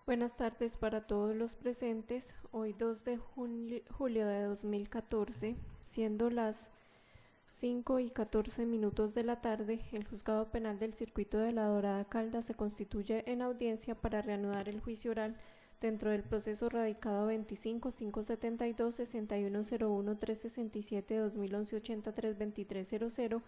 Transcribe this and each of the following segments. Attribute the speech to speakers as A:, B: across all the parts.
A: Buenas tardes para todos los presentes. Hoy 2 de julio de 2014, siendo las 5:14 de la tarde, el Juzgado Penal del Circuito de La Dorada Caldas se constituye en audiencia para reanudar el juicio oral dentro del proceso radicado 25-572-6101-367-2011-83-2300,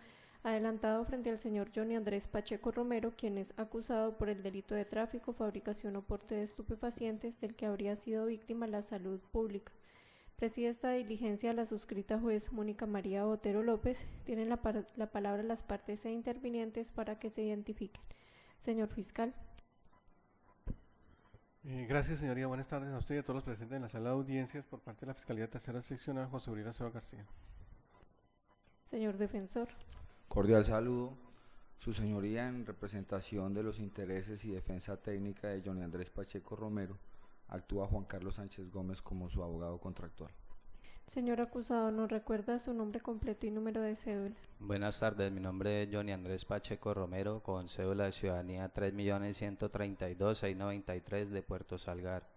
A: adelantado frente al señor Johnny Andrés Pacheco Romero, quien es acusado por el delito de tráfico, fabricación o porte de estupefacientes, del que habría sido víctima la salud pública. Preside esta diligencia la suscrita juez Mónica María Botero López. Tienen la palabra las partes e intervinientes para que se identifiquen. Señor fiscal.
B: Gracias, señoría. Buenas tardes a usted y a todos los presentes en la sala de audiencias por parte de la Fiscalía Tercera Seccional, José Uribe Acevedo García.
A: Señor defensor.
C: Cordial saludo. Su señoría, en representación de los intereses y defensa técnica de Johnny Andrés Pacheco Romero, actúa Juan Carlos Sánchez Gómez como su abogado contractual.
A: Señor acusado, ¿nos recuerda su nombre completo y número de cédula?
D: Buenas tardes, mi nombre es Johnny Andrés Pacheco Romero, con cédula de ciudadanía 3.132.693 de Puerto Salgar.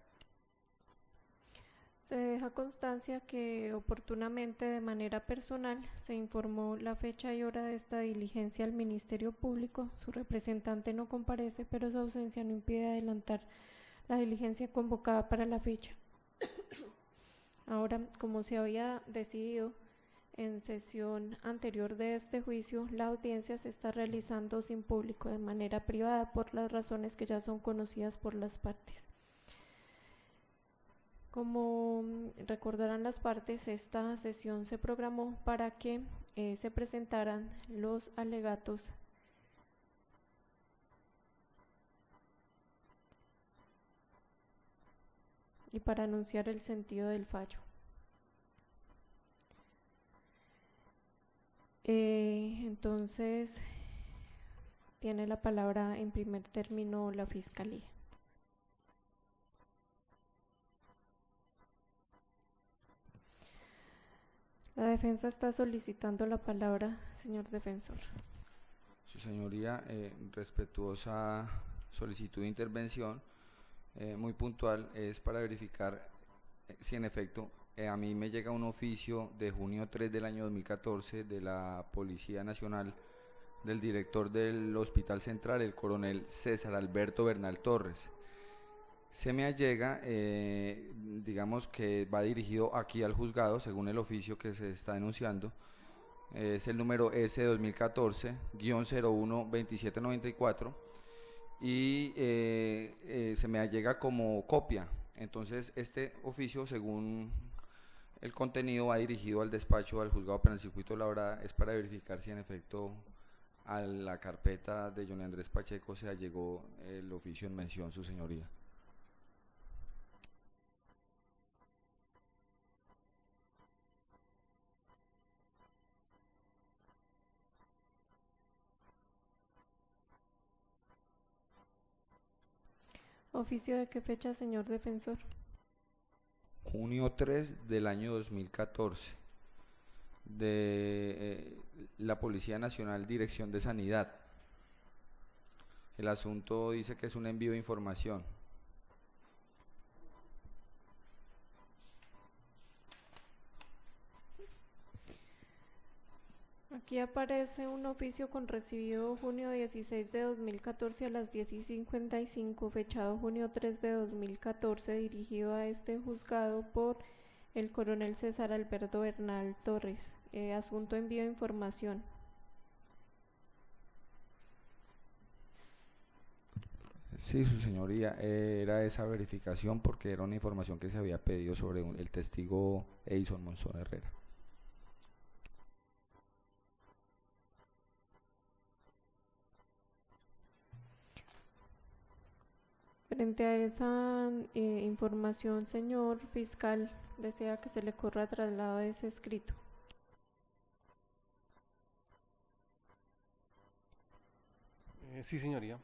A: Se deja constancia que oportunamente, de manera personal, se informó la fecha y hora de esta diligencia al Ministerio Público. Su representante no comparece, pero su ausencia no impide adelantar la diligencia convocada para la fecha. Ahora, como se había decidido en sesión anterior de este juicio, la audiencia se está realizando sin público, de manera privada, por las razones que ya son conocidas por las partes. Como recordarán las partes, esta sesión se programó para que se presentaran los alegatos y para anunciar el sentido del fallo. Entonces, tiene la palabra en primer término la Fiscalía. La defensa está solicitando la palabra, señor defensor.
C: Su señoría, respetuosa solicitud de intervención, muy puntual, es para verificar si en efecto a mí me llega un oficio de junio 3 del año 2014 de la Policía Nacional, del director del Hospital Central, el coronel César Alberto Bernal Torres. Se me allega, digamos que va dirigido aquí al juzgado, según el oficio que se está denunciando. Es el número S 2014-012794 y se me allega como copia. Entonces este oficio, según el contenido, va dirigido al despacho al juzgado penal circuito de La Dorada. Es para verificar si en efecto a la carpeta de Johnny Andrés Pacheco se allegó el oficio en mención, su señoría.
A: ¿Oficio de qué fecha, señor defensor?
C: Junio 3 del año 2014, de la Policía Nacional, Dirección de Sanidad. El asunto dice que es un envío de información.
A: Aquí aparece un oficio con recibido junio 16 de 2014 a las 10:55, fechado junio 3 de 2014, dirigido a este juzgado por el coronel César Alberto Bernal Torres. Asunto envío de información.
C: Sí, su señoría, era esa verificación porque era una información que se había pedido sobre el testigo Edison Monzón Herrera.
A: Frente a esa información, señor fiscal, desea que se le corra traslado de ese escrito.
B: Sí, señoría.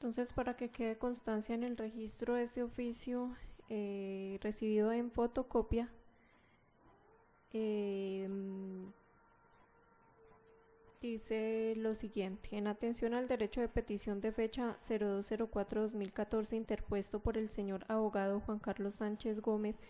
A: Entonces, para que quede constancia en el registro de este oficio recibido en fotocopia, dice lo siguiente: en atención al derecho de petición de fecha 0204-2014 interpuesto por el señor abogado Juan Carlos Sánchez Gómez,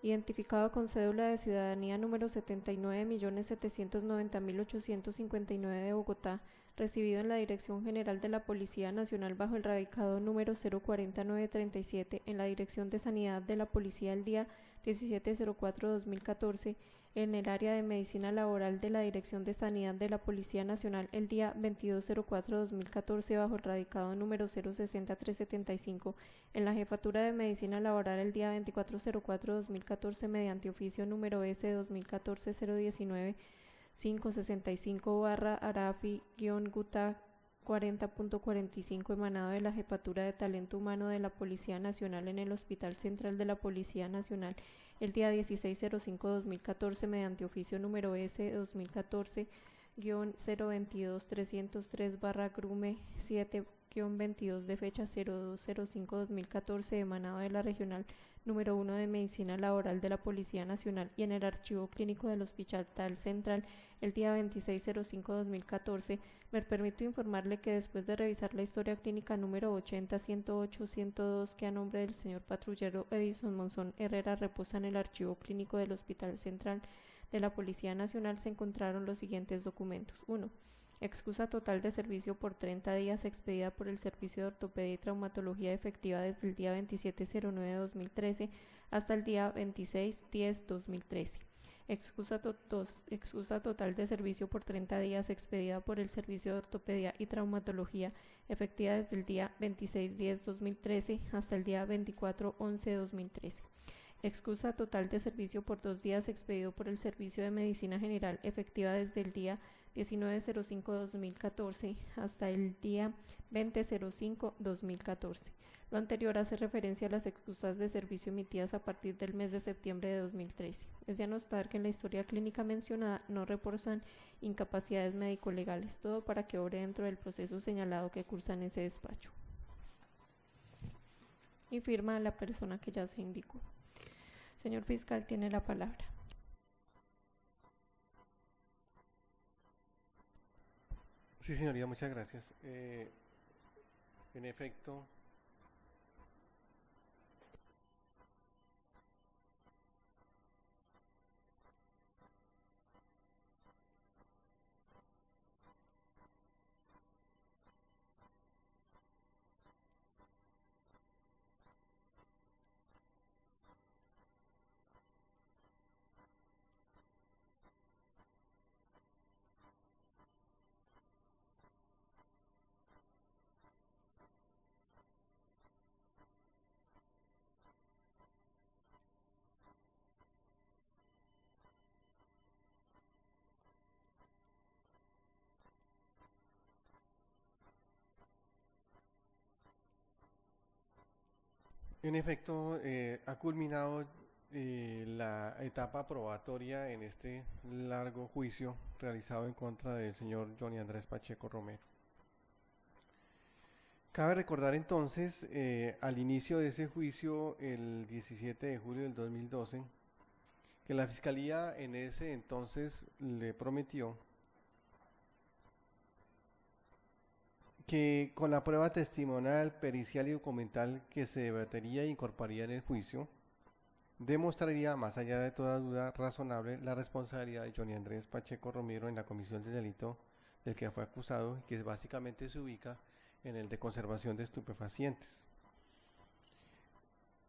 A: identificado con cédula de ciudadanía número 79.790.859 de Bogotá, recibido en la Dirección General de la Policía Nacional bajo el radicado número 040937 en la Dirección de Sanidad de la Policía el día 1704-2014, en el área de Medicina Laboral de la Dirección de Sanidad de la Policía Nacional el día 2204-2014 bajo el radicado número 060375, en la Jefatura de Medicina Laboral el día 2404-2014 mediante oficio número S 2014-019 565/Arafi-Guta 40.45 emanado de la Jefatura de Talento Humano de la Policía Nacional en el Hospital Central de la Policía Nacional el día 16/05/2014 mediante oficio número S 2014-022-303/Grume 7-22 de fecha 02/05/2014 emanado de la Regional número 1 de Medicina Laboral de la Policía Nacional y en el Archivo Clínico del Hospital Central el día 26/05/2014, me permito informarle que después de revisar la historia clínica número 80-108-102 que a nombre del señor patrullero Edison Monzón Herrera reposa en el Archivo Clínico del Hospital Central de la Policía Nacional, se encontraron los siguientes documentos. 1. Excusa total de servicio por 30 días expedida por el Servicio de Ortopedia y Traumatología efectiva desde el día 27/09/2013 hasta el día 26/10/2013. Excusa total de servicio por 30 días expedida por el Servicio de Ortopedia y Traumatología efectiva desde el día 26/10/2013 hasta el día 24/11/2013. Excusa total de servicio por 2 días expedido por el Servicio de Medicina General efectiva desde el día 19/05/2014 hasta el día 20/05/2014. Lo anterior hace referencia a las excusas de servicio emitidas a partir del mes de septiembre de 2013. Es de anotar que en la historia clínica mencionada no reposan incapacidades médico-legales, todo para que obre dentro del proceso señalado que cursa en ese despacho. Y firma la persona que ya se indicó. Señor fiscal, tiene la palabra.
B: Sí, señoría, muchas gracias. En efecto, ha culminado la etapa probatoria en este largo juicio realizado en contra del señor Johnny Andrés Pacheco Romero. Cabe recordar entonces, al inicio de ese juicio, el 17 de julio del 2012, que la Fiscalía en ese entonces le prometió que con la prueba testimonial, pericial y documental que se debatería e incorporaría en el juicio, demostraría, más allá de toda duda razonable, la responsabilidad de Johnny Andrés Pacheco Romero en la comisión del delito del que fue acusado, que básicamente se ubica en el de conservación de estupefacientes.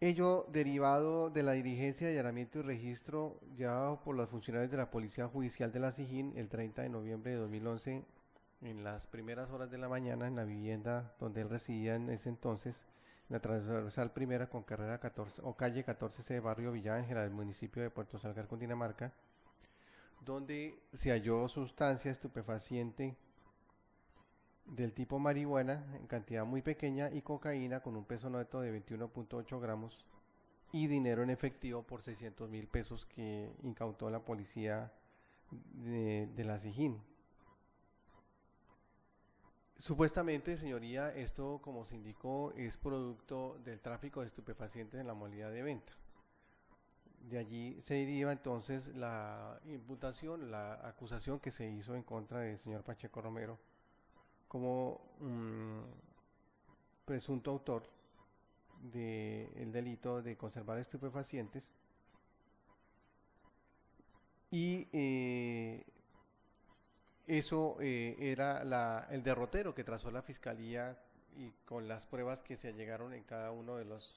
B: Ello derivado de la diligencia de allanamiento y registro llevado por los funcionarios de la Policía Judicial de la SIJÍN el 30 de noviembre de 2011 en las primeras horas de la mañana en la vivienda donde él residía en ese entonces, en la transversal primera con carrera 14 o calle 14C, barrio Villa Ángela del municipio de Puerto Salgar, Cundinamarca, donde se halló sustancia estupefaciente del tipo marihuana en cantidad muy pequeña y cocaína con un peso neto de 21.8 gramos y dinero en efectivo por 600.000 pesos que incautó la policía de la SIJÍN. Supuestamente, señoría, esto, como se indicó, es producto del tráfico de estupefacientes en la modalidad de venta. De allí se deriva entonces la imputación, la acusación que se hizo en contra del señor Pacheco Romero como presunto autor del delito de conservar estupefacientes y eso era el derrotero que trazó la fiscalía y con las pruebas que se allegaron en cada uno de las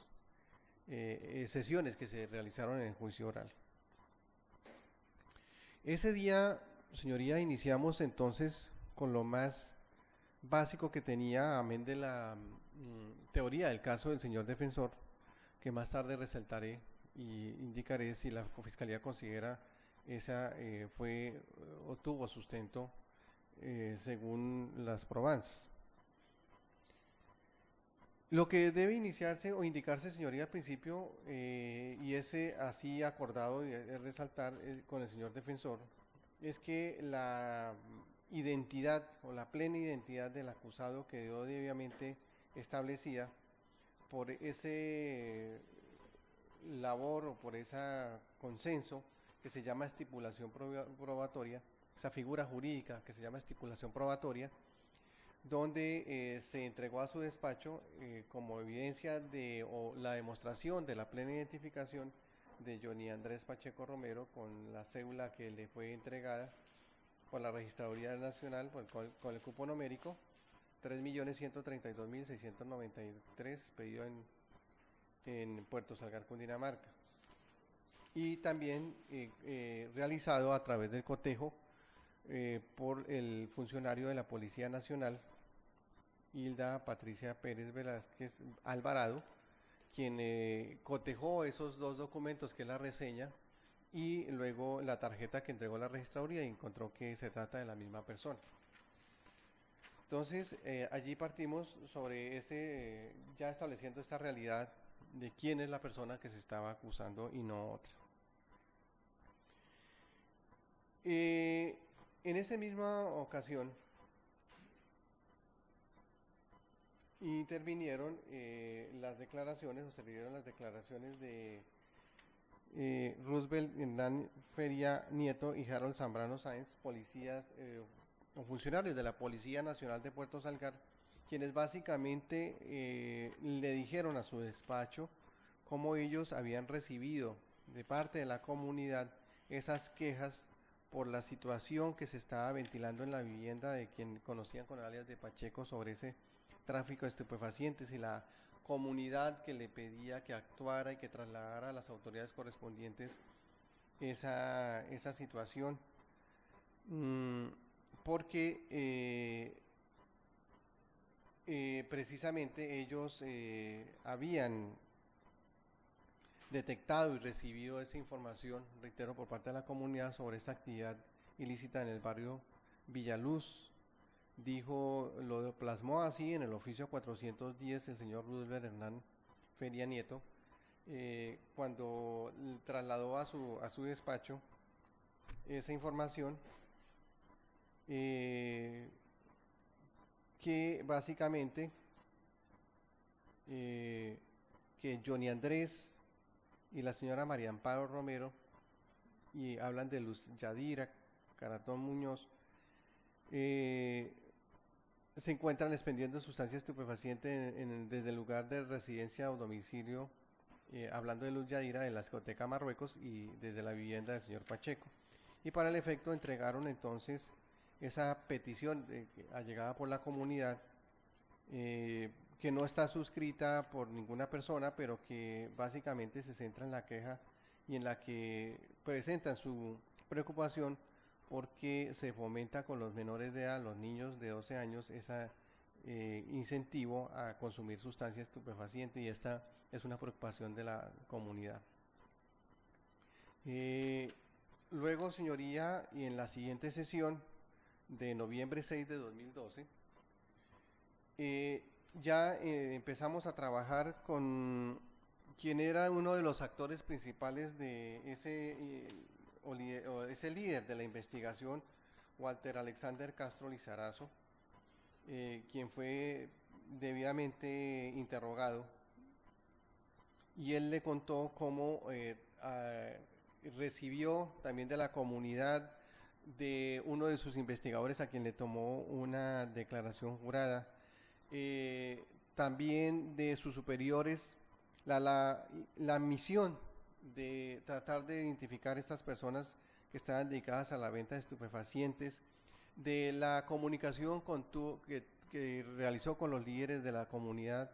B: sesiones que se realizaron en el juicio oral. Ese día, señoría, iniciamos entonces con lo más básico que tenía, amén de la teoría del caso del señor defensor, que más tarde resaltaré y indicaré si la fiscalía considera esa o tuvo sustento según las probanzas. Lo que debe iniciarse o indicarse, señoría, al principio, y ese así acordado y resaltar con el señor defensor, es que la identidad o la plena identidad del acusado quedó debidamente establecida por ese labor o por ese consenso que se llama estipulación probatoria, esa figura jurídica que se llama estipulación probatoria, donde se entregó a su despacho como evidencia o la demostración de la plena identificación de Johnny Andrés Pacheco Romero con la cédula que le fue entregada por la Registraduría Nacional con el cupo numérico 3.132.693 pedido en Puerto Salgar, Cundinamarca, y también realizado a través del cotejo por el funcionario de la Policía Nacional, Hilda Patricia Pérez Velázquez Alvarado, quien cotejó esos dos documentos, que es la reseña y luego la tarjeta que entregó la registraduría, y encontró que se trata de la misma persona. Entonces, allí partimos sobre ya estableciendo esta realidad de quién es la persona que se estaba acusando y no otra. En esa misma ocasión intervinieron las declaraciones, o se dieron las declaraciones de Roosevelt Hernán Feria Nieto y Harold Zambrano Sáenz, policías o funcionarios de la Policía Nacional de Puerto Salgar, quienes básicamente le dijeron a su despacho cómo ellos habían recibido de parte de la comunidad esas quejas por la situación que se estaba ventilando en la vivienda de quien conocían con el alias de Pacheco sobre ese tráfico de estupefacientes, y la comunidad que le pedía que actuara y que trasladara a las autoridades correspondientes esa situación, porque precisamente ellos habían detectado y recibido esa información, reitero, por parte de la comunidad sobre esta actividad ilícita en el barrio Villaluz. Lo plasmó así en el oficio 410 el señor Roosevelt Hernán Feria Nieto, cuando trasladó a su despacho esa información, que básicamente que Johnny Andrés y la señora María Amparo Romero, y hablan de Luz Yadira Caratón Muñoz, se encuentran expendiendo sustancias estupefacientes desde el lugar de residencia o domicilio, hablando de Luz Yadira, de la discoteca Marruecos, y desde la vivienda del señor Pacheco. Y para el efecto entregaron entonces esa petición allegada por la comunidad, que no está suscrita por ninguna persona, pero que básicamente se centra en la queja y en la que presentan su preocupación porque se fomenta con los menores de edad, los niños de 12 años, ese incentivo a consumir sustancias estupefacientes, y esta es una preocupación de la comunidad. Luego, señoría, y en la siguiente sesión de noviembre 6 de 2012, ya empezamos a trabajar con quien era uno de los actores principales de ese líder de la investigación, Walter Alexander Castro Lizarazo, quien fue debidamente interrogado, y él le contó cómo recibió también de la comunidad de uno de sus investigadores a quien le tomó una declaración jurada, también de sus superiores, la misión de tratar de identificar estas personas que estaban dedicadas a la venta de estupefacientes, de la comunicación que realizó con los líderes de la comunidad,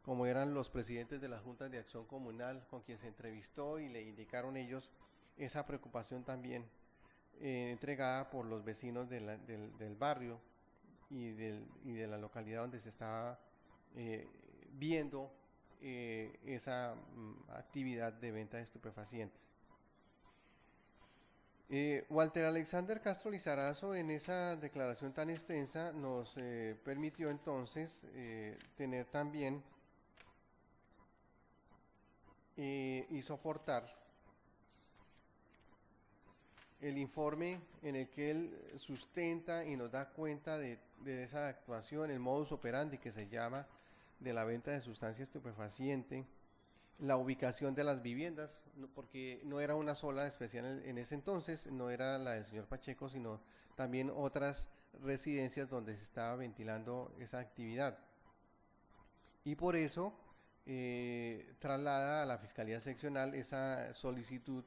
B: como eran los presidentes de las juntas de acción comunal, con quien se entrevistó y le indicaron ellos esa preocupación también entregada por los vecinos del barrio y de la localidad donde se estaba viendo esa actividad de venta de estupefacientes. Walter Alexander Castro Lizarazo, en esa declaración tan extensa, nos permitió entonces tener también y soportar el informe en el que él sustenta y nos da cuenta de esa actuación, el modus operandi que se llama de la venta de sustancia estupefaciente, la ubicación de las viviendas, porque no era una sola especial en ese entonces, no era la del señor Pacheco, sino también otras residencias donde se estaba ventilando esa actividad. Y por eso traslada a la Fiscalía Seccional esa solicitud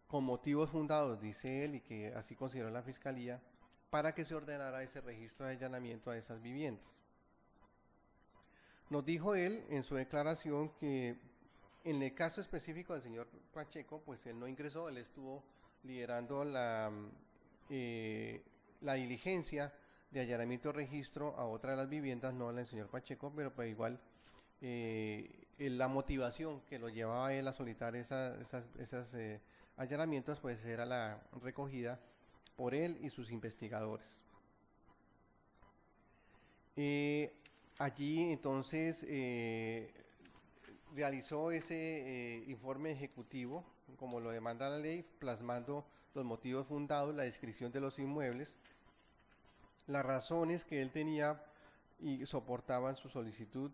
B: con motivos fundados, dice él, y que así consideró la Fiscalía, para que se ordenara ese registro de allanamiento a esas viviendas. Nos dijo él en su declaración que en el caso específico del señor Pacheco, pues él no ingresó, él estuvo liderando la diligencia de allanamiento registro a otra de las viviendas, no la del señor Pacheco, pero pues igual la motivación que lo llevaba a él a solicitar esas allanamientos, pues era la recogida por él y sus investigadores. Allí entonces realizó ese informe ejecutivo, como lo demanda la ley, plasmando los motivos fundados, la descripción de los inmuebles, las razones que él tenía y soportaban su solicitud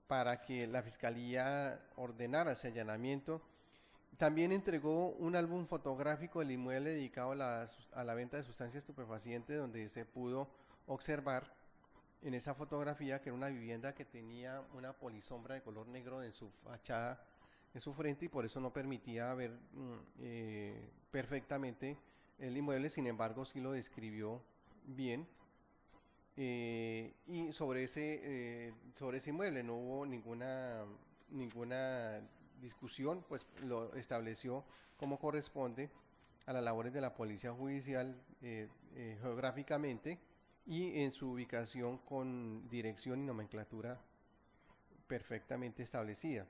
B: para que la Fiscalía ordenara ese allanamiento. También entregó un álbum fotográfico del inmueble dedicado a la venta de sustancias estupefacientes, donde se pudo observar en esa fotografía que era una vivienda que tenía una polisombra de color negro en su fachada, en su frente, y por eso no permitía ver perfectamente el inmueble. Sin embargo, sí lo describió bien. Y sobre ese inmueble no hubo ninguna discusión, pues lo estableció como corresponde a las labores de la Policía Judicial geográficamente y en su ubicación con dirección y nomenclatura perfectamente establecida.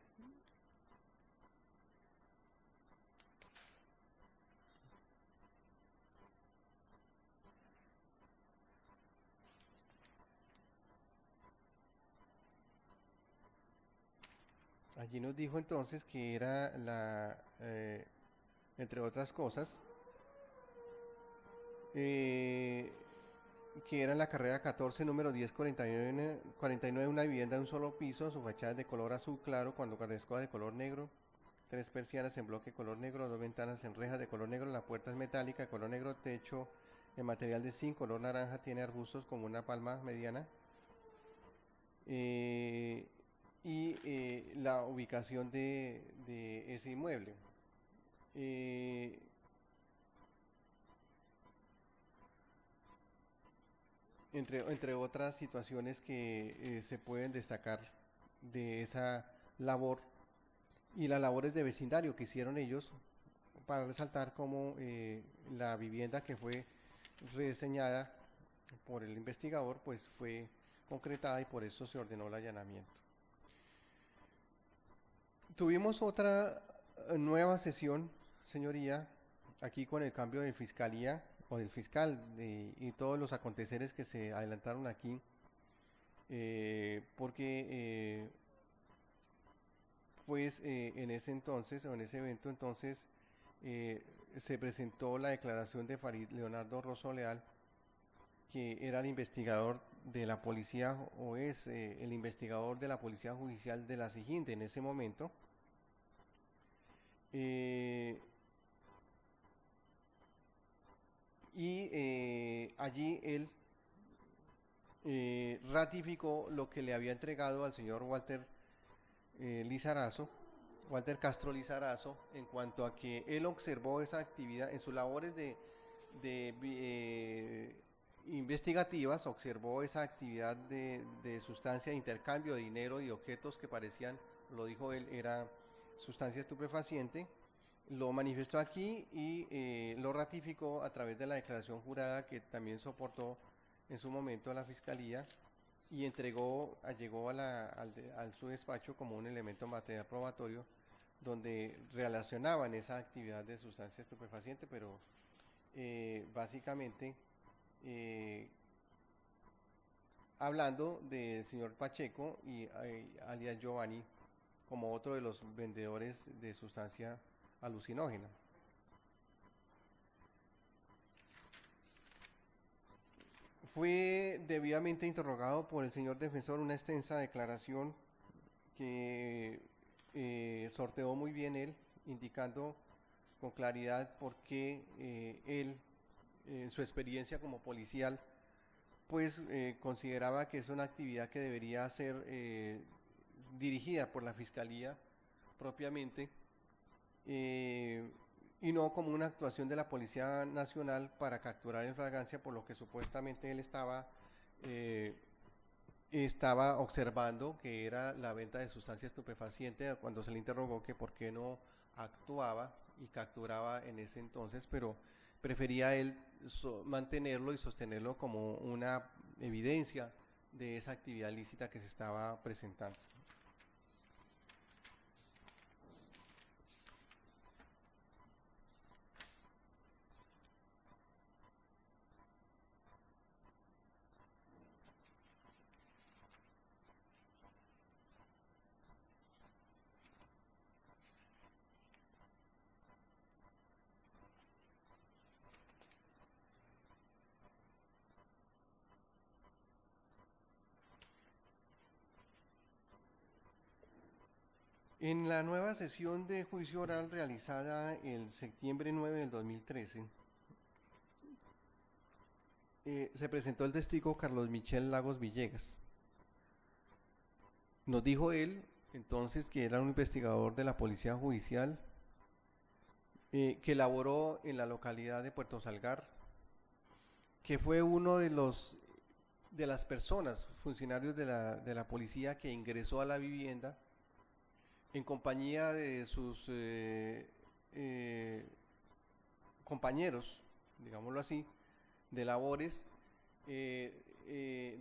B: Allí nos dijo entonces que era entre otras cosas, que era en la carrera 14, número 1049, una vivienda de un solo piso, su fachada es de color azul claro, cuando carrascoa de color negro, 3 persianas en bloque color negro, 2 ventanas en rejas de color negro, la puerta es metálica, color negro, techo en material de zinc, color naranja, tiene arbustos como una palma mediana. Y la ubicación de ese inmueble. Entre otras situaciones que se pueden destacar de esa labor y las labores de vecindario que hicieron ellos para resaltar cómo la vivienda que fue reseñada por el investigador pues fue concretada y por eso se ordenó el allanamiento. Tuvimos otra nueva sesión, señoría, aquí con el cambio de fiscalía o del fiscal y todos los aconteceres que se adelantaron aquí, porque pues en ese entonces o en ese evento entonces se presentó la declaración de Farid Leonardo Rosso Leal, que era el investigador de la policía, o es el investigador de la Policía Judicial de la SIJIN en ese momento. Allí él ratificó lo que le había entregado al señor Walter Castro Lizarazo, en cuanto a que él observó esa actividad en sus labores investigativas, observó esa actividad de sustancia de intercambio de dinero y objetos que parecían, lo dijo él, era sustancia estupefaciente. Lo manifestó aquí y lo ratificó a través de la declaración jurada que también soportó en su momento a la Fiscalía, y llegó a su despacho como un elemento material probatorio donde relacionaban esa actividad de sustancia estupefaciente, pero básicamente hablando del señor Pacheco y alias Giovanni como otro de los vendedores de sustancia alucinógena. Fue debidamente interrogado por el señor defensor, una extensa declaración que sorteó muy bien él, indicando con claridad por qué él, en su experiencia como policial, pues consideraba que es una actividad que debería ser dirigida por la Fiscalía propiamente, y no como una actuación de la Policía Nacional para capturar en flagrancia, por lo que supuestamente él estaba observando, que era la venta de sustancia estupefaciente, cuando se le interrogó que por qué no actuaba y capturaba en ese entonces, pero prefería él mantenerlo y sostenerlo como una evidencia de esa actividad ilícita que se estaba presentando. En la nueva sesión de juicio oral realizada el septiembre 9 del 2013, se presentó el testigo Carlos Michel Lagos Villegas. Nos dijo él entonces que era un investigador de la Policía Judicial, que laboró en la localidad de Puerto Salgar, que fue uno de las personas, funcionarios de la policía, que ingresó a la vivienda en compañía de sus compañeros, digámoslo así, de labores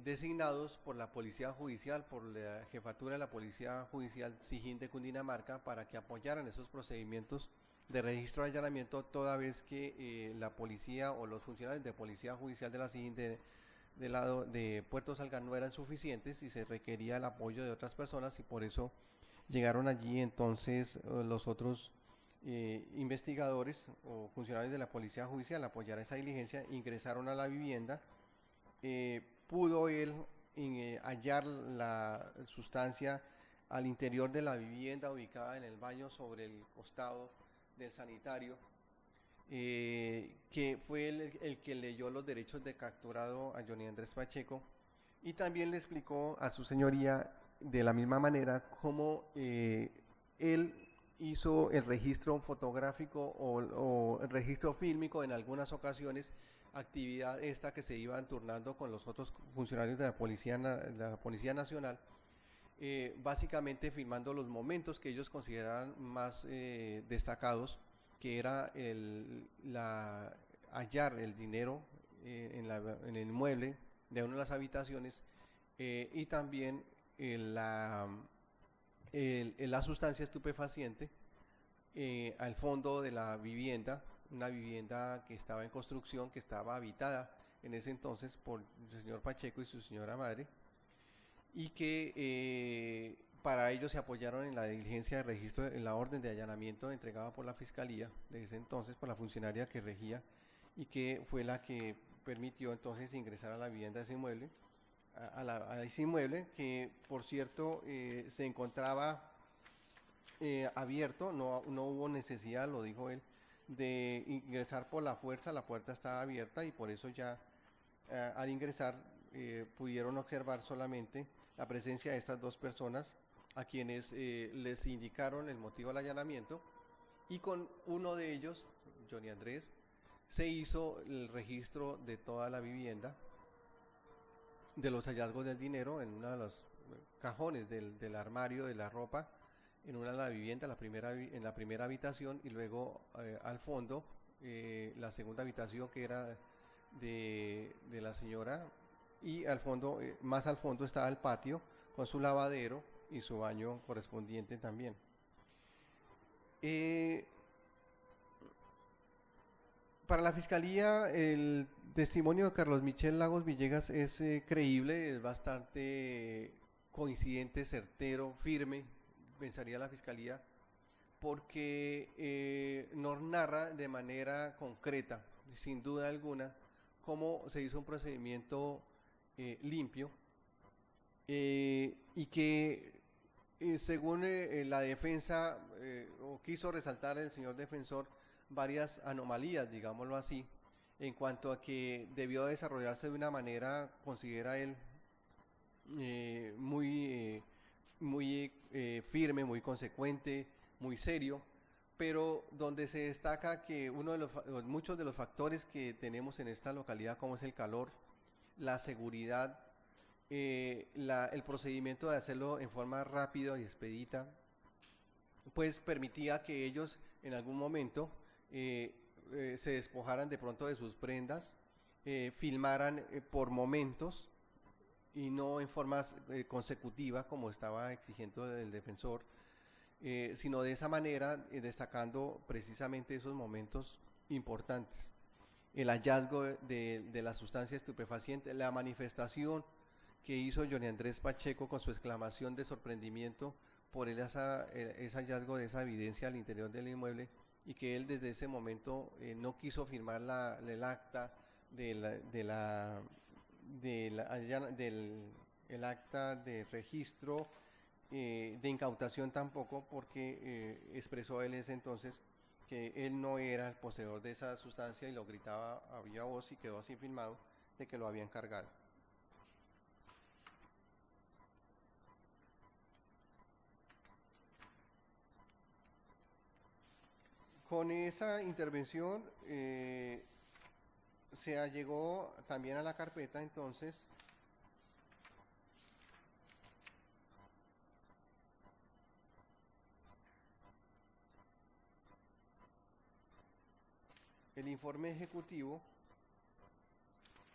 B: designados por la Policía Judicial, por la Jefatura de la Policía Judicial SIJIN de Cundinamarca, para que apoyaran esos procedimientos de registro de allanamiento, toda vez que la policía o los funcionarios de Policía Judicial de la SIJIN del lado de Puerto Salgar no eran suficientes y se requería el apoyo de otras personas, y por eso llegaron allí entonces los otros investigadores o funcionarios de la Policía Judicial a apoyar esa diligencia. Ingresaron a la vivienda, pudo él hallar la sustancia al interior de la vivienda, ubicada en el baño sobre el costado del sanitario, que fue el que leyó los derechos de capturado a Johnny Andrés Pacheco, y también le explicó a su señoría de la misma manera cómo él hizo el registro fotográfico o el registro fílmico en algunas ocasiones, actividad esta que se iban turnando con los otros funcionarios de la Policía Nacional, básicamente filmando los momentos que ellos consideraban más destacados, que era hallar el dinero en el mueble de una de las habitaciones, y también la sustancia estupefaciente al fondo de la vivienda, una vivienda que estaba en construcción, que estaba habitada en ese entonces por el señor Pacheco y su señora madre, y que para ello se apoyaron en la diligencia de registro, en la orden de allanamiento entregada por la Fiscalía de ese entonces, por la funcionaria que regía, y que fue la que permitió entonces ingresar a la vivienda de ese inmueble, a ese inmueble que, por cierto, se encontraba abierto, no hubo necesidad, lo dijo él, de ingresar por la fuerza, la puerta estaba abierta y por eso ya al ingresar pudieron observar solamente la presencia de estas dos personas a quienes les indicaron el motivo del allanamiento, y con uno de ellos, Johnny Andrés, se hizo el registro de toda la vivienda, de los hallazgos del dinero en uno de los cajones del armario de la ropa, en una de la vivienda, en la primera habitación, y luego al fondo, la segunda habitación que era de la señora, y al fondo, más al fondo estaba el patio con su lavadero y su baño correspondiente también. Para la Fiscalía, el testimonio de Carlos Michel Lagos Villegas es creíble, es bastante coincidente, certero, firme, pensaría la Fiscalía, porque nos narra de manera concreta, sin duda alguna, cómo se hizo un procedimiento limpio y que según la defensa, o quiso resaltar el señor defensor, varias anomalías, digámoslo así, en cuanto a que debió desarrollarse de una manera, considera él, muy firme, muy consecuente, muy serio, pero donde se destaca que muchos de los factores que tenemos en esta localidad, como es el calor, la seguridad, el procedimiento de hacerlo en forma rápida y expedita, pues permitía que ellos en algún momento se despojaran de pronto de sus prendas, filmaran por momentos y no en forma consecutiva como estaba exigiendo el defensor, sino de esa manera, destacando precisamente esos momentos importantes. El hallazgo de la sustancia estupefaciente, la manifestación que hizo Johnny Andrés Pacheco con su exclamación de sorprendimiento por ese hallazgo de esa evidencia al interior del inmueble, y que él desde ese momento no quiso firmar el acta del acta de registro, de incautación tampoco, porque expresó él ese entonces que él no era el poseedor de esa sustancia, y lo gritaba a viva voz, y quedó así filmado, de que lo habían cargado. Con esa intervención se allegó también a la carpeta entonces el informe ejecutivo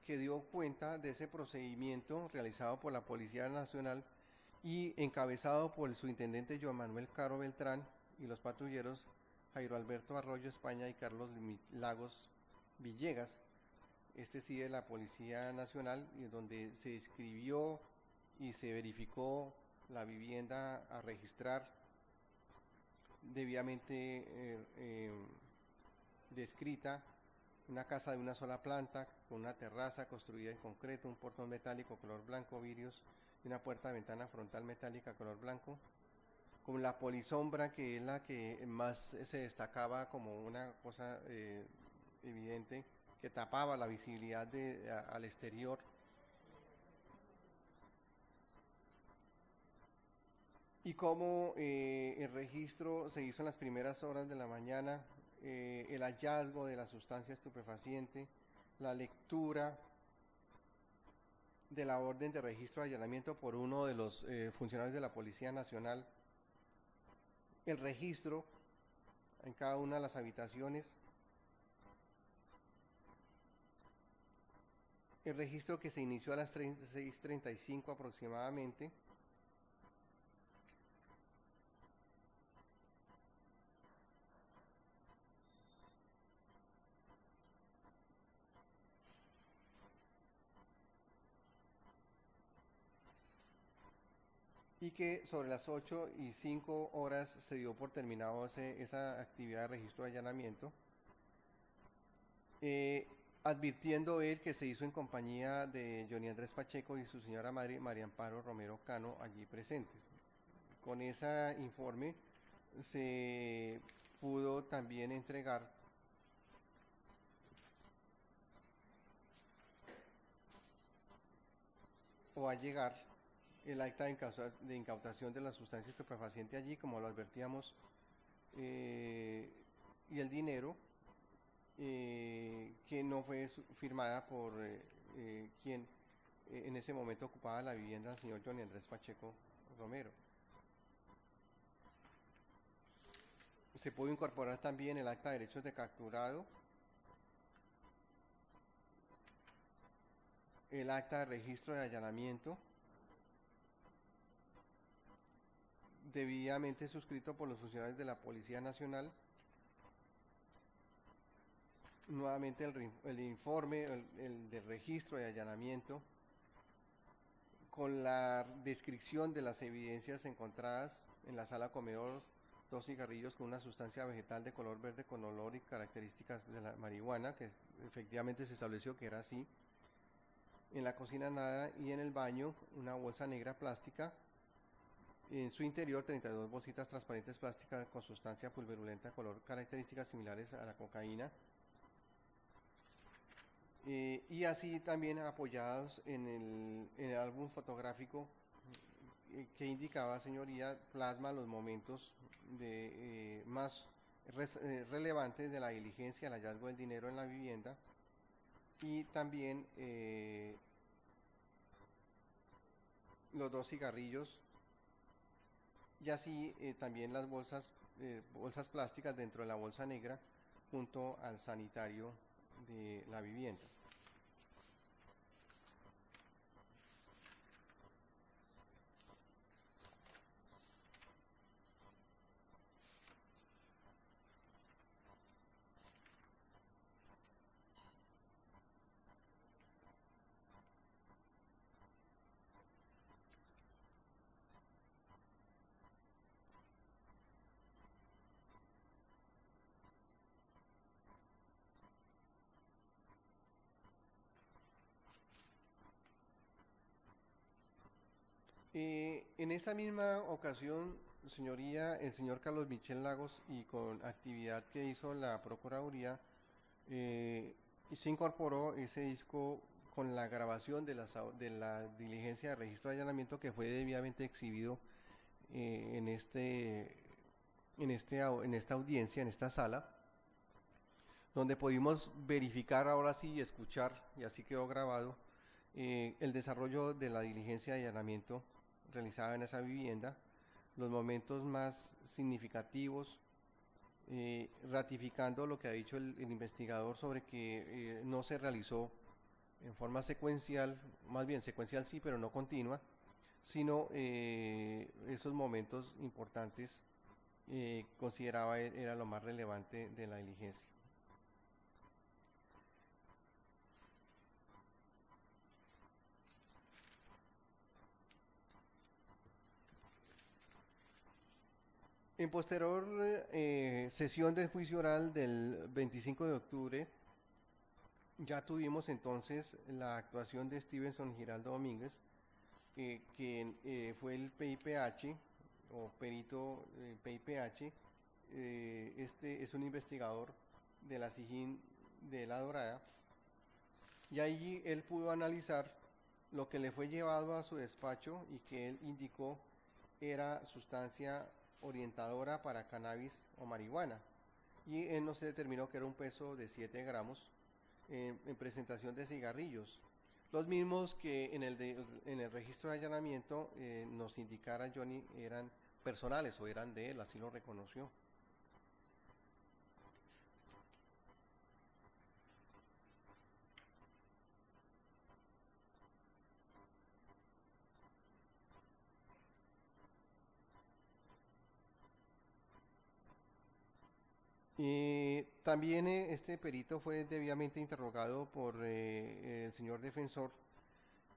B: que dio cuenta de ese procedimiento realizado por la Policía Nacional y encabezado por el subintendente Joan Manuel Caro Beltrán y los patrulleros Jairo Alberto Arroyo España y Carlos Lagos Villegas, este sí de la Policía Nacional, y donde se inscribió y se verificó la vivienda a registrar debidamente descrita, una casa de una sola planta con una terraza construida en concreto, un portón metálico color blanco, vidrios y una puerta de ventana frontal metálica color blanco, con la polisombra, que es la que más se destacaba como una cosa evidente, que tapaba la visibilidad al exterior. Y como el registro se hizo en las primeras horas de la mañana, el hallazgo de la sustancia estupefaciente, la lectura de la orden de registro de allanamiento por uno de los funcionarios de la Policía Nacional, el registro en cada una de las habitaciones, el registro que se inició a las 6:35 aproximadamente, y que sobre las 8:05 se dio por terminado esa actividad de registro de allanamiento. advirtiendo él que se hizo en compañía de Johnny Andrés Pacheco y su señora madre María Amparo Romero Cano allí presentes. Con ese informe se pudo también entregar o a llegar el acta de incautación de la sustancia estupefaciente allí, como lo advertíamos, y el dinero, que no fue firmada por quien en ese momento ocupaba la vivienda, el señor Johnny Andrés Pacheco Romero. Se pudo incorporar también el acta de derechos de capturado, el acta de registro de allanamiento, debidamente suscrito por los funcionarios de la Policía Nacional. Nuevamente el informe, el de registro de allanamiento, con la descripción de las evidencias encontradas en la sala comedor, 2 cigarrillos con una sustancia vegetal de color verde con olor y características de la marihuana, que efectivamente se estableció que era así. En la cocina nada, y en el baño una bolsa negra plástica, en su interior 32 bolsitas transparentes plásticas con sustancia pulverulenta color, características similares a la cocaína. Y así también apoyados en el álbum fotográfico que indicaba, señoría, plasma los momentos más relevantes de la diligencia, el hallazgo del dinero en la vivienda, y también los 2 cigarrillos, y así también las bolsas plásticas dentro de la bolsa negra junto al sanitario de la vivienda. En esa misma ocasión, señoría, el señor Carlos Michel Lagos, y con actividad que hizo la Procuraduría, se incorporó ese disco con la grabación de la diligencia de registro de allanamiento, que fue debidamente exhibido en esta audiencia, en esta sala, donde pudimos verificar ahora sí y escuchar, y así quedó grabado, el desarrollo de la diligencia de allanamiento realizada en esa vivienda, los momentos más significativos, ratificando lo que ha dicho el investigador sobre que no se realizó en forma secuencial, más bien secuencial sí, pero no continua, sino esos momentos importantes consideraba era lo más relevante de la diligencia. En posterior sesión del juicio oral del 25 de octubre, ya tuvimos entonces la actuación de Stevenson Giraldo Domínguez, que fue el PIPH, o perito PIPH. Este es un investigador de la SIJIN de La Dorada, y allí él pudo analizar lo que le fue llevado a su despacho y que él indicó era sustancia orientadora para cannabis o marihuana, y él nos determinó que era un peso de 7 gramos en presentación de cigarrillos, los mismos que en el registro de allanamiento nos indicara Johnny eran personales o eran de él, así lo reconoció. También este perito fue debidamente interrogado por el señor defensor,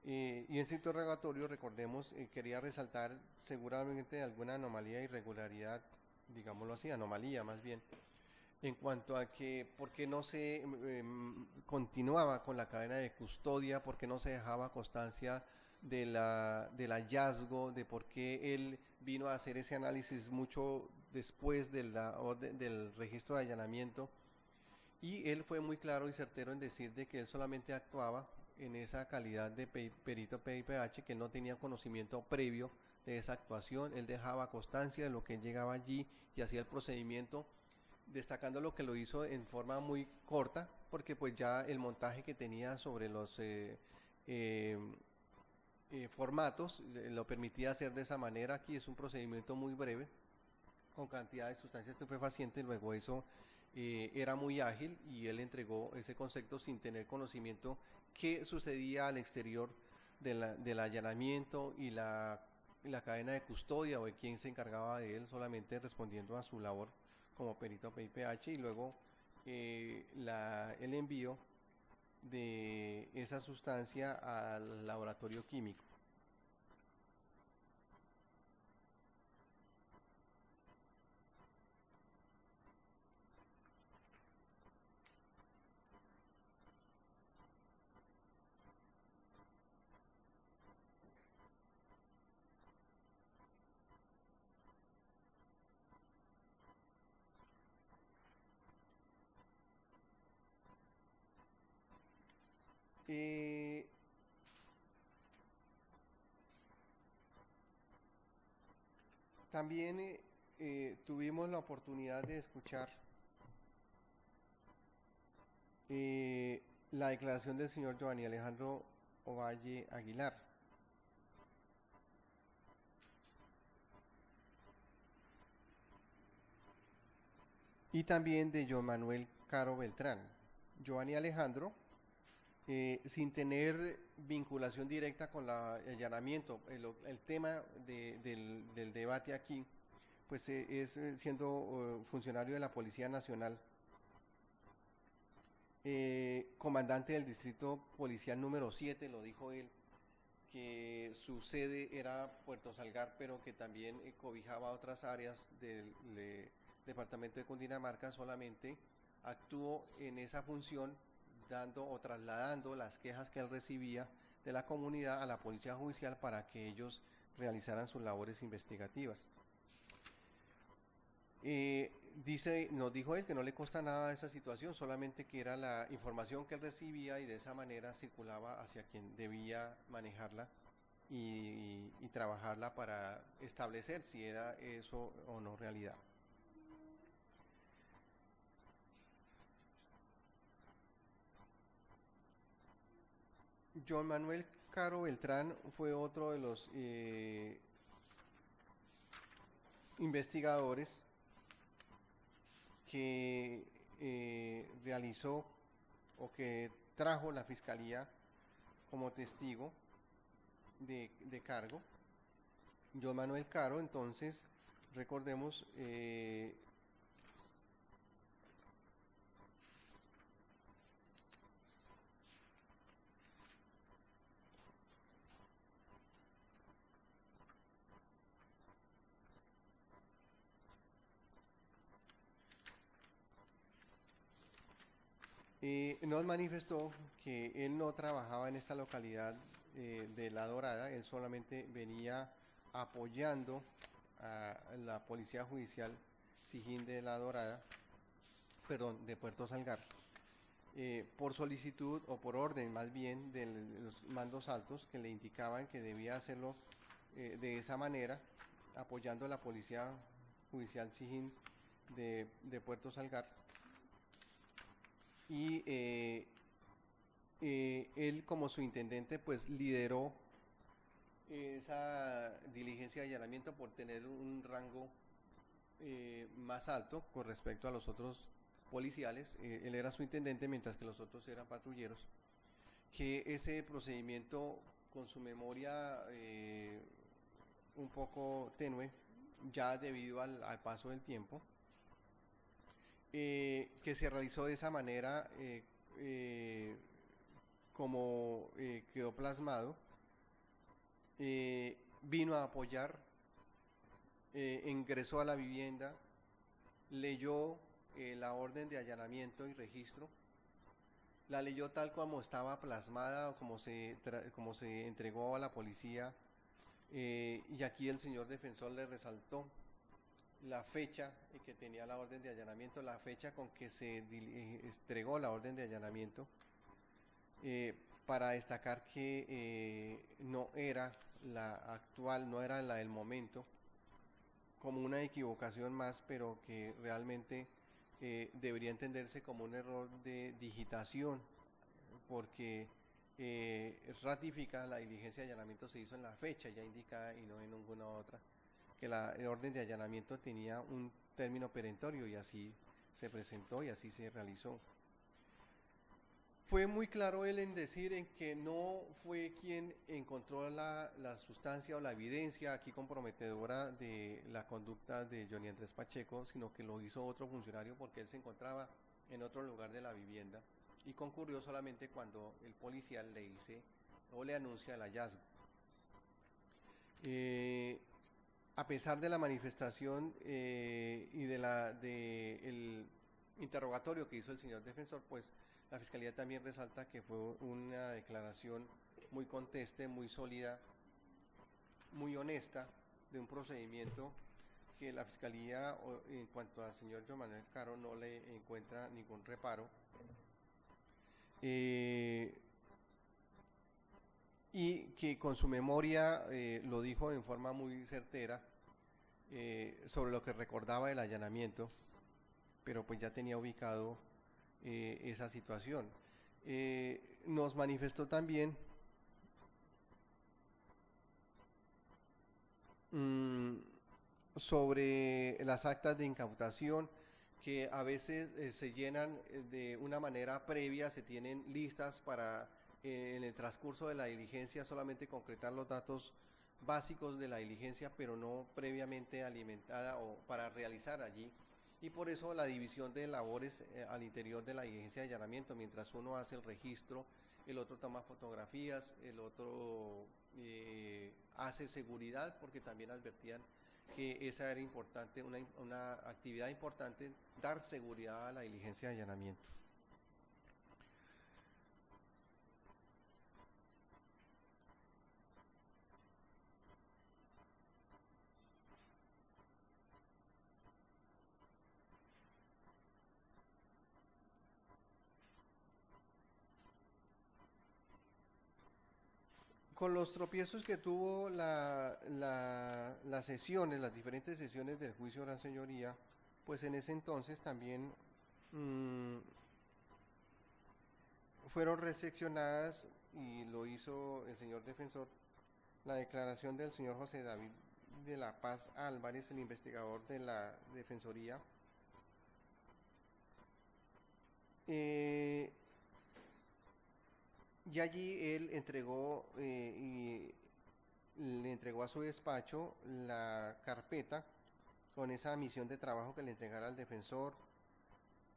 B: y en su interrogatorio, recordemos, quería resaltar seguramente alguna anomalía, irregularidad, digámoslo así, anomalía más bien, en cuanto a que por qué no se continuaba con la cadena de custodia, por qué no se dejaba constancia del hallazgo, de por qué él vino a hacer ese análisis mucho después del registro de allanamiento. Y él fue muy claro y certero en decir de que él solamente actuaba en esa calidad de perito PIPH, que él no tenía conocimiento previo de esa actuación. Él dejaba constancia de lo que él llegaba allí y hacía el procedimiento, destacando lo que lo hizo en forma muy corta, porque pues ya el montaje que tenía sobre los formatos lo permitía hacer de esa manera. Aquí es un procedimiento muy breve, con cantidad de sustancias estupefacientes. Luego eso era muy ágil y él entregó ese concepto sin tener conocimiento qué sucedía al exterior del allanamiento y la cadena de custodia, o de quién se encargaba de él, solamente respondiendo a su labor como perito PIPH, y luego el envío de esa sustancia al laboratorio químico. También tuvimos la oportunidad de escuchar la declaración del señor Giovanni Alejandro Ovalle Aguilar. Y también de John Manuel Caro Beltrán. Giovanni Alejandro, sin tener vinculación directa con el allanamiento, el tema del debate aquí, pues es siendo funcionario de la Policía Nacional, comandante del distrito policial número 7, lo dijo él, que su sede era Puerto Salgar, pero que también cobijaba otras áreas del departamento de Cundinamarca. Solamente actuó en esa función dando o trasladando las quejas que él recibía de la comunidad a la policía judicial para que ellos realizaran sus labores investigativas. Nos dijo él que no le consta nada esa situación, solamente que era la información que él recibía y de esa manera circulaba hacia quien debía manejarla y trabajarla para establecer si era eso o no realidad. John Manuel Caro Beltrán fue otro de los investigadores que realizó o que trajo la Fiscalía como testigo de cargo. John Manuel Caro, entonces, recordemos, nos manifestó que él no trabajaba en esta localidad de La Dorada, él solamente venía apoyando a la Policía Judicial Sijín de La Dorada, perdón, de Puerto Salgar, por solicitud o por orden más bien de los mandos altos, que le indicaban que debía hacerlo de esa manera, apoyando a la Policía Judicial Sijín de Puerto Salgar. Y él, como su intendente, pues lideró esa diligencia de allanamiento por tener un rango más alto con respecto a los otros policiales. Él era su intendente, mientras que los otros eran patrulleros. Que ese procedimiento, con su memoria un poco tenue, ya debido al paso del tiempo, que se realizó de esa manera como quedó plasmado, vino a apoyar, ingresó a la vivienda, leyó la orden de allanamiento y registro, la leyó tal como estaba plasmada o como se entregó a la policía, y aquí el señor defensor le resaltó la fecha que tenía la orden de allanamiento, la fecha con que se entregó la orden de allanamiento, para destacar que no era la actual, no era la del momento, como una equivocación más, pero que realmente debería entenderse como un error de digitación, porque ratifica la diligencia de allanamiento se hizo en la fecha ya indicada y no en ninguna otra, que la orden de allanamiento tenía un término perentorio y así se presentó y así se realizó. Fue muy claro él en decir en que no fue quien encontró la sustancia o la evidencia aquí comprometedora de la conducta de Johnny Andrés Pacheco, sino que lo hizo otro funcionario porque él se encontraba en otro lugar de la vivienda y concurrió solamente cuando el policial le dice o le anuncia el hallazgo. A pesar de la manifestación y del interrogatorio que hizo el señor defensor, pues la Fiscalía también resalta que fue una declaración muy conteste, muy sólida, muy honesta, de un procedimiento que la Fiscalía, en cuanto al señor John Manuel Caro, no le encuentra ningún reparo. Y que con su memoria lo dijo en forma muy certera sobre lo que recordaba el allanamiento, pero pues ya tenía ubicado esa situación. Nos manifestó también sobre las actas de incautación, que a veces se llenan de una manera previa, se tienen listas para en el transcurso de la diligencia solamente concretar los datos básicos de la diligencia, pero no previamente alimentada o para realizar allí. Y por eso la división de labores al interior de la diligencia de allanamiento, mientras uno hace el registro, el otro toma fotografías, el otro hace seguridad, porque también advertían que esa era importante, una actividad importante, dar seguridad a la diligencia de allanamiento. Con los tropiezos que tuvo las sesiones, las diferentes sesiones del juicio de la señoría, pues en ese entonces también fueron recepcionadas, y lo hizo el señor defensor, la declaración del señor José David de la Paz Álvarez, el investigador de la Defensoría, y allí él entregó y le entregó a su despacho la carpeta con esa misión de trabajo que le entregara al defensor,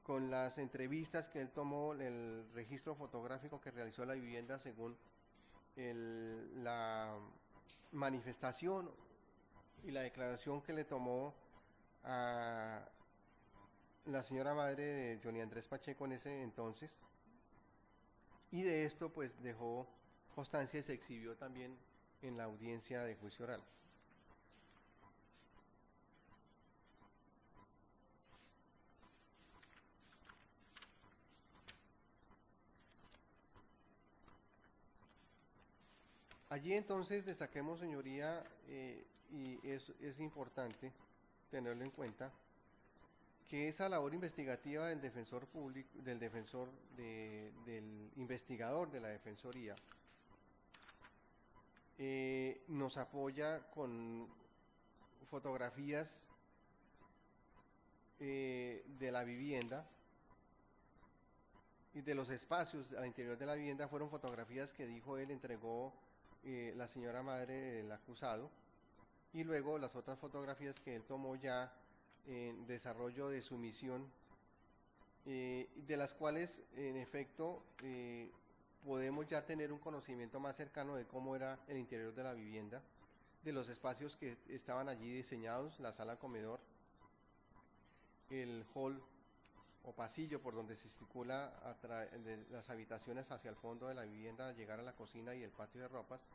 B: con las entrevistas que él tomó, el registro fotográfico que realizó la vivienda según la manifestación y la declaración que le tomó a la señora madre de Johnny Andrés Pacheco en ese entonces. Y de esto pues dejó constancia y se exhibió también en la audiencia de juicio oral. Allí entonces destaquemos, señoría, y es importante tenerlo en cuenta, que esa labor investigativa del defensor público, del investigador de la Defensoría, nos apoya con fotografías de la vivienda y de los espacios al interior de la vivienda. Fueron fotografías que, dijo él, entregó la señora madre del acusado, y luego las otras fotografías que él tomó ya en desarrollo de su misión, de las cuales en efecto podemos ya tener un conocimiento más cercano de cómo era el interior de la vivienda, de los espacios que estaban allí diseñados, la sala comedor, el hall o pasillo por donde se circula de las habitaciones hacia el fondo de la vivienda, llegar a la cocina y el patio de ropas.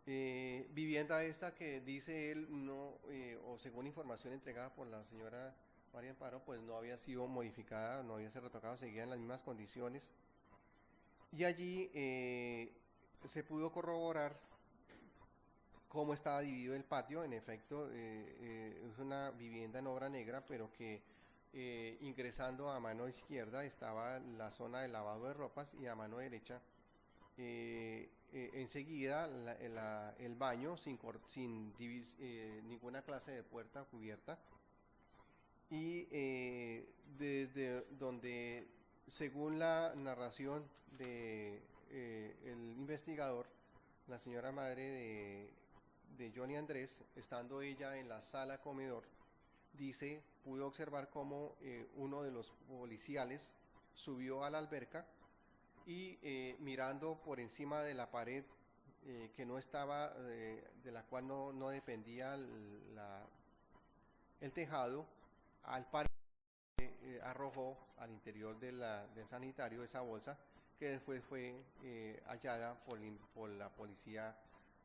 B: Vivienda esta que dice él, no, o según información entregada por la señora María Amparo, pues no había sido modificada, no había sido retocada, seguía en las mismas condiciones. Y allí se pudo corroborar cómo estaba dividido el patio. En efecto, es una vivienda en obra negra, pero que ingresando a mano izquierda estaba la zona de lavado de ropas y a mano derecha enseguida el baño sin ninguna clase de puerta cubierta, y desde donde, según la narración de el investigador, la señora madre de Johnny Andrés, estando ella en la sala comedor, dice, pudo observar cómo uno de los policiales subió a la alberca y mirando por encima de la pared que no estaba, de la cual no dependía el tejado, al parecer arrojó al interior del sanitario esa bolsa, que después fue hallada por la policía,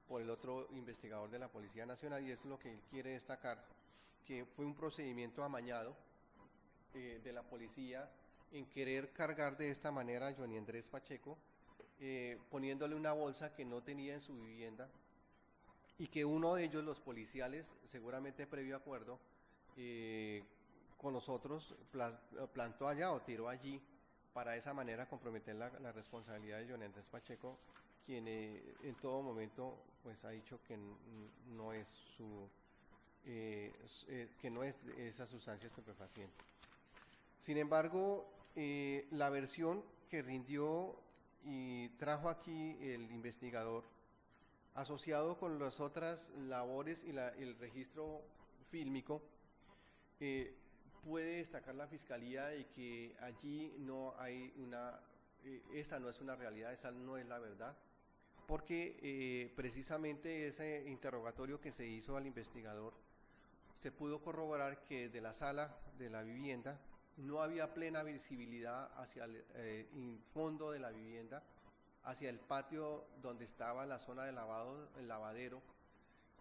B: por el otro investigador de la Policía Nacional, y eso es lo que él quiere destacar, que fue un procedimiento amañado de la policía en querer cargar de esta manera a Johnny Andrés Pacheco, poniéndole una bolsa que no tenía en su vivienda, y que uno de ellos, los policiales, seguramente previo acuerdo con nosotros, plantó allá o tiró allí para de esa manera comprometer la responsabilidad de Johnny Andrés Pacheco, quien en todo momento pues ha dicho que no es que no es esa sustancia estupefaciente. Sin embargo, la versión que rindió y trajo aquí el investigador, asociado con las otras labores y el registro fílmico, puede destacar la Fiscalía de que allí no hay esa no es una realidad, esa no es la verdad, porque precisamente ese interrogatorio que se hizo al investigador, se pudo corroborar que de la sala de la vivienda no había plena visibilidad hacia el fondo de la vivienda, hacia el patio donde estaba la zona de lavado, el lavadero,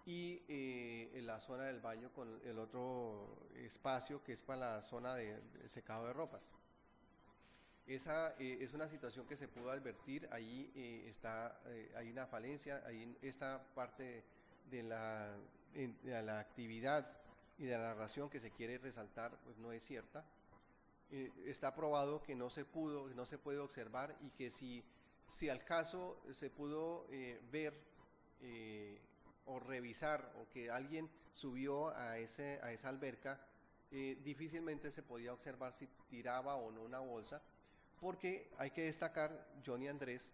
B: y en la zona del baño con el otro espacio que es para la zona de secado de ropas. Esa es una situación que se pudo advertir. Ahí hay una falencia, ahí esta parte de la actividad y de la narración que se quiere resaltar pues no es cierta. Está probado que no se puede observar, y que si al caso se pudo ver o revisar, o que alguien subió a esa alberca, difícilmente se podía observar si tiraba o no una bolsa, porque hay que destacar, Johnny Andrés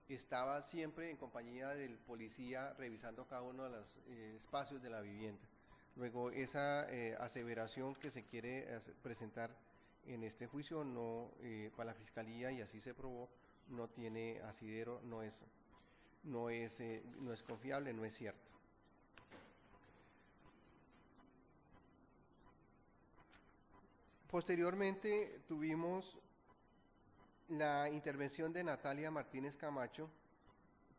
B: estaba siempre en compañía del policía revisando cada uno de los espacios de la vivienda. Luego, esa aseveración que se quiere presentar en este juicio para la Fiscalía, y así se probó, no tiene asidero, no es confiable, no es cierto. Posteriormente tuvimos la intervención de Natalia Martínez Camacho,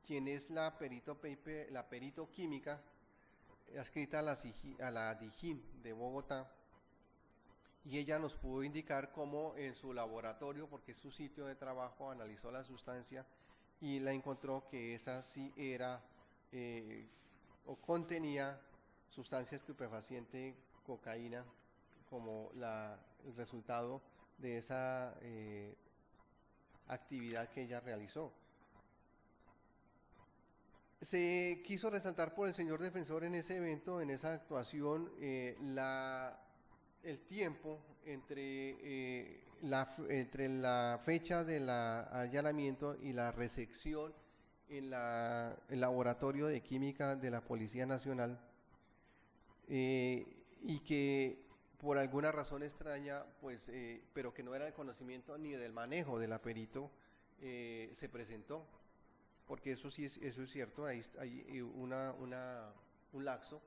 B: quien es la perito química adscrita a la DIJÍN de Bogotá, y ella nos pudo indicar cómo en su laboratorio, porque es su sitio de trabajo, analizó la sustancia y la encontró que esa sí era o contenía sustancia estupefaciente, cocaína, como el resultado de esa actividad que ella realizó. Se quiso resaltar por el señor defensor en ese evento, en esa actuación, el tiempo entre la fecha del allanamiento y la recepción en el laboratorio de química de la Policía Nacional, y que por alguna razón extraña, pues, pero que no era de conocimiento ni del manejo de la perito, se presentó, porque eso sí eso es cierto, hay un laxo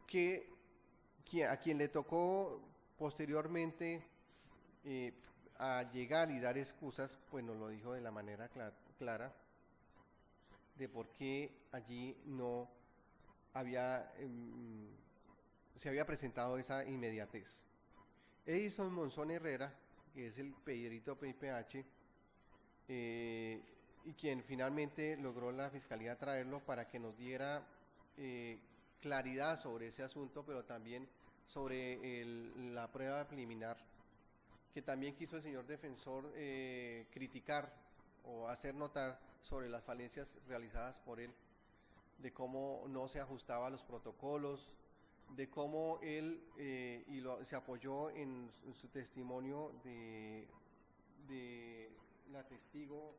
B: que a quien le tocó posteriormente, a llegar y dar excusas, pues nos lo dijo de la manera clara de por qué allí no había, se había presentado esa inmediatez. Edison Monzón Herrera, que es el perito PIPH, y quien finalmente logró la Fiscalía traerlo para que nos diera claridad sobre ese asunto, pero también sobre la prueba preliminar, que también quiso el señor defensor criticar o hacer notar sobre las falencias realizadas por él, de cómo no se ajustaba a los protocolos, de cómo él se apoyó en su testimonio de la testigo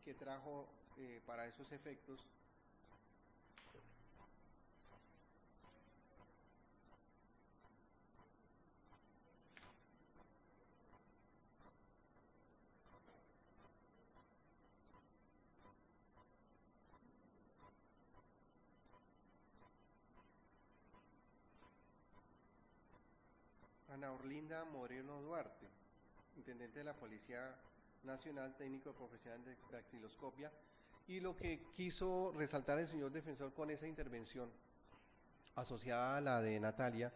B: que trajo para esos efectos. Ana Orlinda Moreno Duarte, intendente de la Policía Nacional, técnico profesional de dactiloscopia, y lo que quiso resaltar el señor defensor con esa intervención asociada a la de Natalia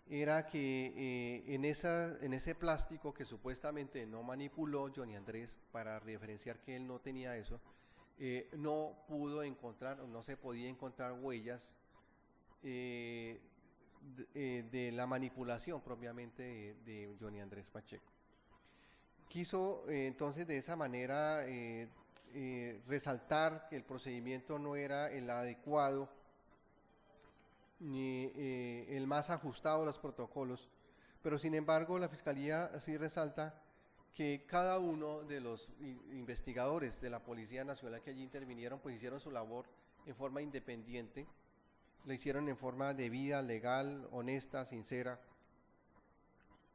B: era que en ese plástico que supuestamente no manipuló Johnny Andrés para referenciar que él no tenía eso, no pudo encontrar o no se podía encontrar huellas de la manipulación propiamente de Johnny Andrés Pacheco. Quiso entonces de esa manera resaltar que el procedimiento no era el adecuado ni el más ajustado a los protocolos, pero sin embargo la Fiscalía sí resalta que cada uno de los investigadores de la Policía Nacional que allí intervinieron pues hicieron su labor en forma independiente, lo hicieron en forma debida, legal, honesta, sincera.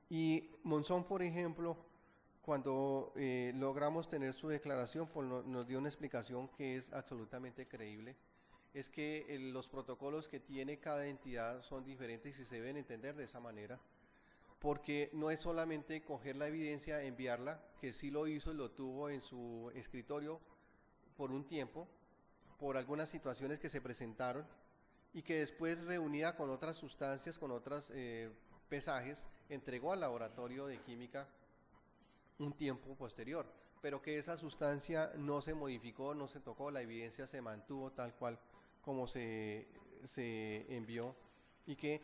B: Y Monzón, por ejemplo, cuando logramos tener su declaración, pues nos dio una explicación que es absolutamente creíble, es que los protocolos que tiene cada entidad son diferentes y se deben entender de esa manera, porque no es solamente coger la evidencia, enviarla, que sí lo hizo y lo tuvo en su escritorio por un tiempo, por algunas situaciones que se presentaron, y que después reunida con otras sustancias, con otros pesajes, entregó al laboratorio de química un tiempo posterior, pero que esa sustancia no se modificó, no se tocó, la evidencia se mantuvo tal cual como se envió, y que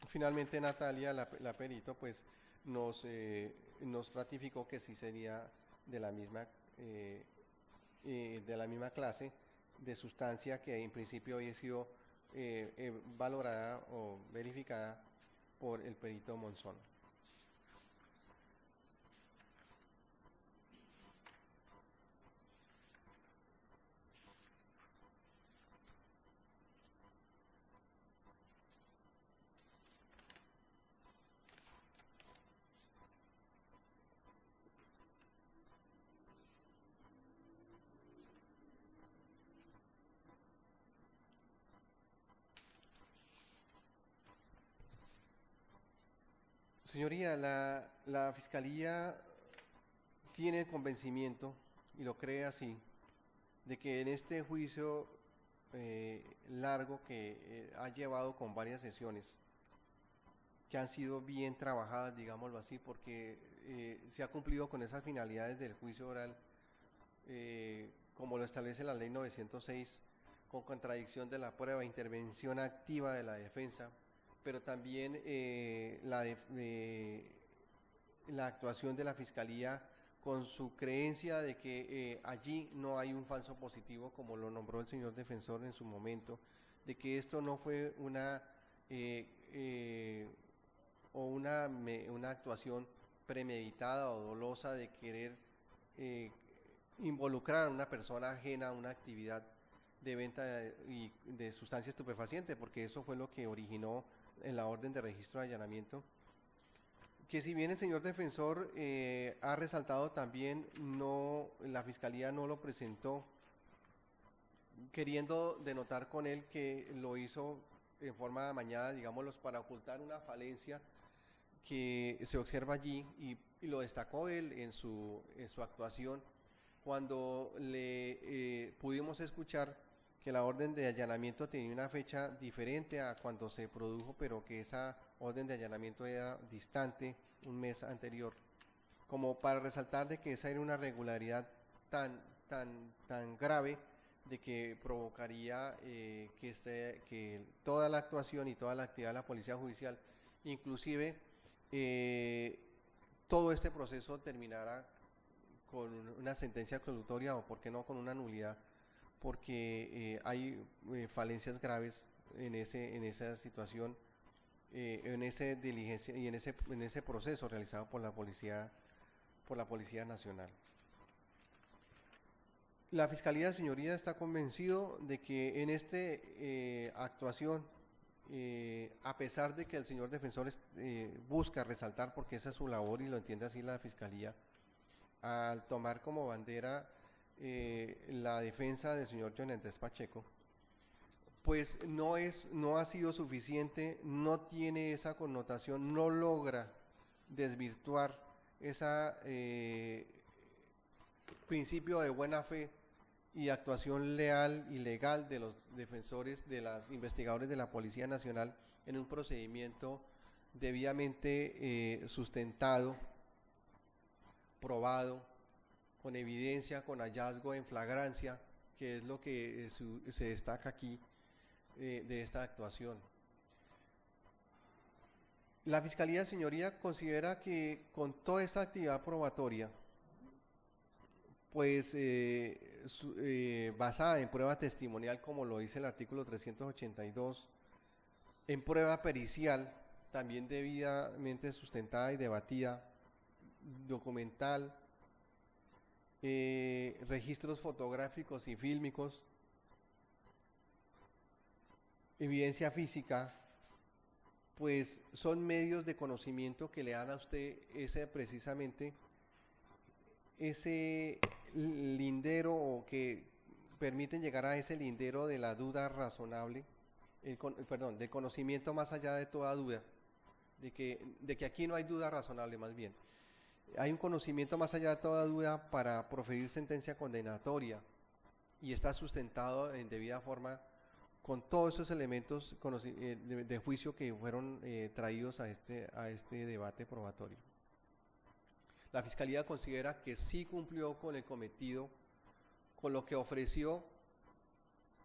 B: finalmente Natalia, la perito, pues nos ratificó que sí sería de la misma clase de sustancia que en principio había sido valorada o verificada por el perito Monzón. Señoría, la Fiscalía tiene el convencimiento, y lo cree así, de que en este juicio largo que ha llevado con varias sesiones, que han sido bien trabajadas, digámoslo así, porque se ha cumplido con esas finalidades del juicio oral, como lo establece la ley 906, con contradicción de la prueba, intervención activa de la defensa, pero también la actuación de la Fiscalía con su creencia de que allí no hay un falso positivo, como lo nombró el señor defensor en su momento, de que esto no fue una actuación premeditada o dolosa de querer involucrar a una persona ajena a una actividad de venta de sustancia estupefaciente, porque eso fue lo que originó en la orden de registro de allanamiento, que si bien el señor defensor ha resaltado también, la Fiscalía no lo presentó, queriendo denotar con él que lo hizo en forma amañada, digámoslos, para ocultar una falencia que se observa allí, y lo destacó él en su actuación, cuando le pudimos escuchar que la orden de allanamiento tenía una fecha diferente a cuando se produjo, pero que esa orden de allanamiento era distante, un mes anterior, como para resaltar de que esa era una irregularidad tan grave, de que provocaría que toda la actuación y toda la actividad de la Policía Judicial, inclusive todo este proceso, terminara con una sentencia absolutoria, o por qué no con una nulidad, porque hay falencias graves en esa situación, en esa diligencia y en ese proceso realizado por la Policía Nacional. La Fiscalía, señoría, está convencido de que en esta actuación, a pesar de que el señor defensor busca resaltar, porque esa es su labor y lo entiende así la Fiscalía, al tomar como bandera la defensa del señor Johnny Andrés Pacheco, pues no ha sido suficiente, no tiene esa connotación, no logra desvirtuar ese principio de buena fe y actuación leal y legal de los defensores, de los investigadores de la Policía Nacional, en un procedimiento debidamente sustentado, probado, con evidencia, con hallazgo en flagrancia, que es lo que se destaca aquí de esta actuación. La Fiscalía, señoría, considera que con toda esta actividad probatoria, pues basada en prueba testimonial, como lo dice el artículo 382, en prueba pericial, también debidamente sustentada y debatida, documental, registros fotográficos y fílmicos, evidencia física, pues son medios de conocimiento que le dan a usted precisamente ese lindero, o que permiten llegar a ese lindero de la duda razonable, del conocimiento más allá de toda duda, de que aquí no hay duda razonable, más bien hay un conocimiento más allá de toda duda para proferir sentencia condenatoria, y está sustentado en debida forma con todos esos elementos de juicio que fueron traídos a este debate probatorio. La Fiscalía considera que sí cumplió con el cometido, con lo que ofreció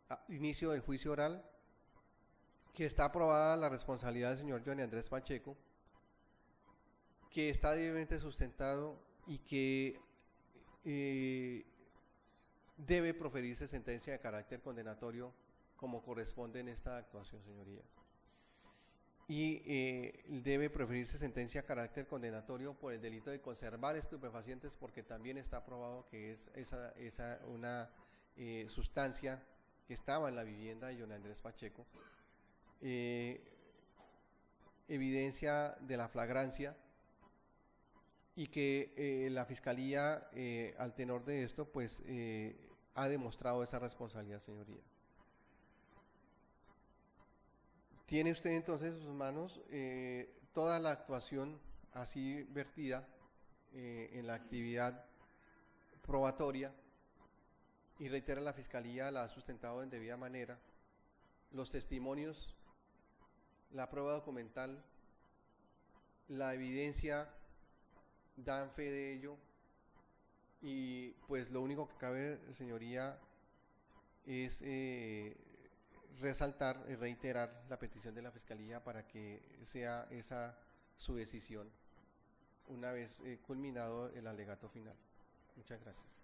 B: al inicio del juicio oral, que está aprobada la responsabilidad del señor Johnny Andrés Pacheco, que está debidamente sustentado y que debe proferirse sentencia de carácter condenatorio como corresponde en esta actuación, señoría. Y debe proferirse sentencia de carácter condenatorio por el delito de conservar estupefacientes, porque también está aprobado que es una sustancia que estaba en la vivienda de Johnny Andrés Pacheco. Evidencia de la flagrancia, y que la Fiscalía, al tenor de esto, pues ha demostrado esa responsabilidad, señoría. Tiene usted entonces en sus manos toda la actuación así vertida en la actividad probatoria, y reitera, la Fiscalía la ha sustentado en debida manera. Los testimonios, la prueba documental, la evidencia dan fe de ello, y pues lo único que cabe, señoría, es resaltar y reiterar la petición de la Fiscalía para que sea esa su decisión una vez culminado el alegato final. Muchas gracias.